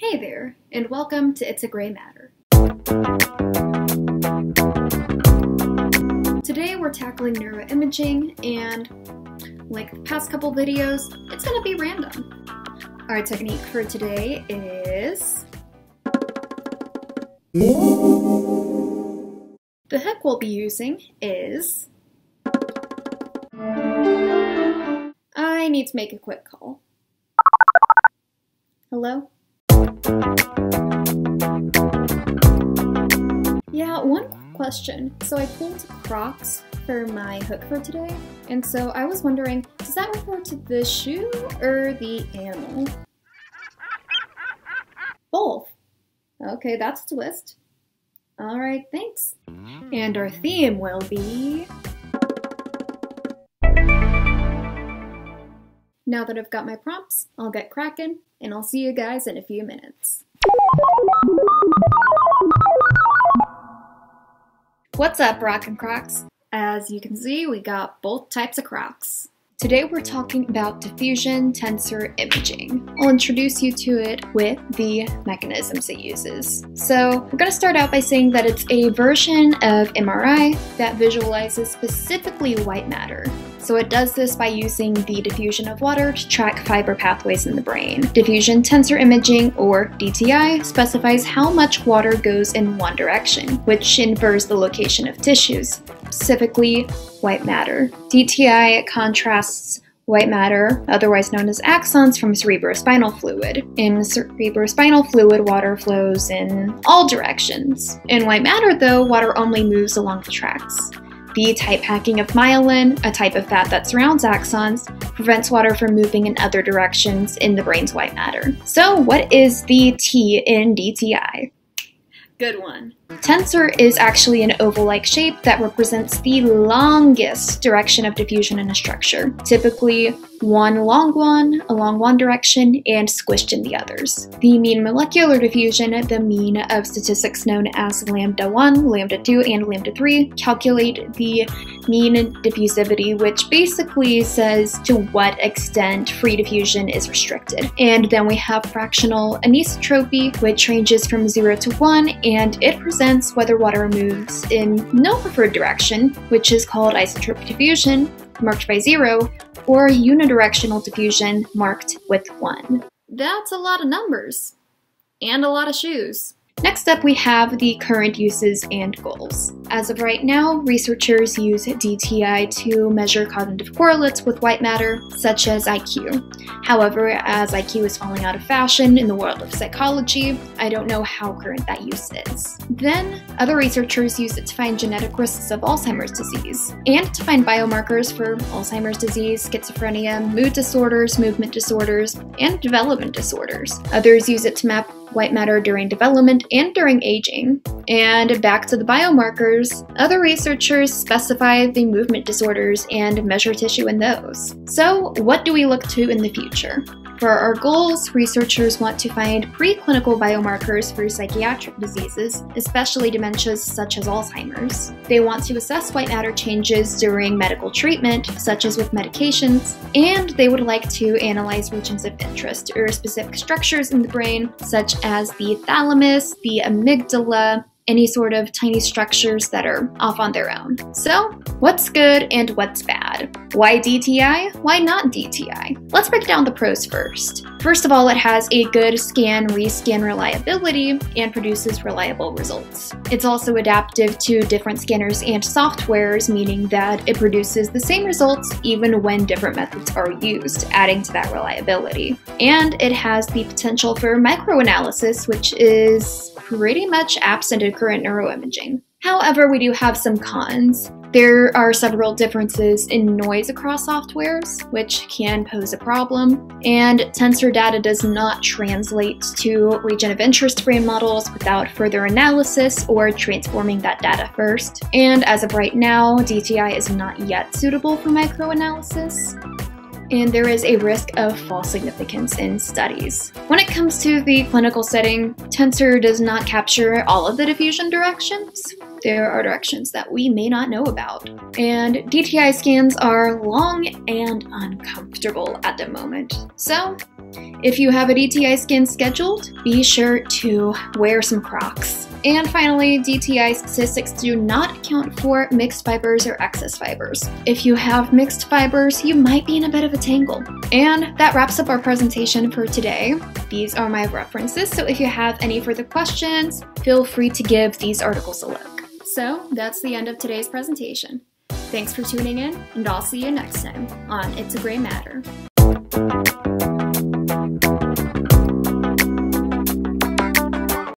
Hey there, and welcome to It's a Gray Matter. Today we're tackling neuroimaging, and like the past couple videos, it's gonna be random. Our technique for today is... the hook we'll be using is... I need to make a quick call. Hello? Yeah, one question. So I pulled Crocs for my hook for today, and so I was wondering, does that refer to the shoe or the animal? Both. Okay, that's a twist. Alright, thanks. And our theme will be... Now that I've got my prompts, I'll get cracking, and I'll see you guys in a few minutes. What's up, Rockin' Crocs? As you can see, we got both types of Crocs. Today we're talking about diffusion-tensor-imaging. I'll introduce you to it with the mechanisms it uses. So we're going to start out by saying that it's a version of MRI that visualizes specifically white matter. So it does this by using the diffusion of water to track fiber pathways in the brain. Diffusion-tensor-imaging, or DTI, specifies how much water goes in one direction, which infers the location of tissues, specifically white matter. DTI contrasts white matter, otherwise known as axons, from cerebrospinal fluid. In cerebrospinal fluid, water flows in all directions. In white matter, though, water only moves along the tracks. The tight packing of myelin, a type of fat that surrounds axons, prevents water from moving in other directions in the brain's white matter. So what is the T in DTI? Good one. Tensor is actually an oval-like shape that represents the longest direction of diffusion in a structure, typically one long one along one direction and squished in the others. The mean molecular diffusion, the mean of statistics known as lambda 1, lambda 2, and lambda 3, calculate the mean diffusivity, which basically says to what extent free diffusion is restricted. And then we have fractional anisotropy, which ranges from 0 to 1, and it presents whether water moves in no preferred direction, which is called isotropic diffusion, marked by 0, or unidirectional diffusion, marked with 1. That's a lot of numbers. And a lot of shoes. Next up, we have the current uses and goals. As of right now, researchers use DTI to measure cognitive correlates with white matter, such as IQ. However, as IQ is falling out of fashion in the world of psychology, I don't know how current that use is. Then, other researchers use it to find genetic risks of Alzheimer's disease, and to find biomarkers for Alzheimer's disease, schizophrenia, mood disorders, movement disorders, and development disorders. Others use it to map white matter during development and during aging. And back to the biomarkers, other researchers specify the movement disorders and measure tissue in those. So what do we look to in the future? For our goals, researchers want to find preclinical biomarkers for psychiatric diseases, especially dementias such as Alzheimer's. They want to assess white matter changes during medical treatment, such as with medications, and they would like to analyze regions of interest or specific structures in the brain, such as the thalamus, the amygdala, any sort of tiny structures that are off on their own. So, what's good and what's bad? Why DTI? Why not DTI? Let's break down the pros first. First of all, it has a good scan-rescan reliability and produces reliable results. It's also adaptive to different scanners and softwares, meaning that it produces the same results even when different methods are used, adding to that reliability. And it has the potential for microanalysis, which is pretty much absent in current neuroimaging. However, we do have some cons. There are several differences in noise across softwares, which can pose a problem, and tensor data does not translate to region of interest brain models without further analysis or transforming that data first. And as of right now, DTI is not yet suitable for microanalysis. And there is a risk of false significance in studies. When it comes to the clinical setting, tensor does not capture all of the diffusion directions. there are directions that we may not know about. And DTI scans are long and uncomfortable at the moment. So, if you have a DTI scan scheduled, be sure to wear some Crocs. And finally, DTI statistics do not account for mixed fibers or excess fibers. If you have mixed fibers, you might be in a bit of a tangle. And that wraps up our presentation for today. These are my references, so if you have any further questions, feel free to give these articles a look. So that's the end of today's presentation. Thanks for tuning in, and I'll see you next time on It's a Gray Matter.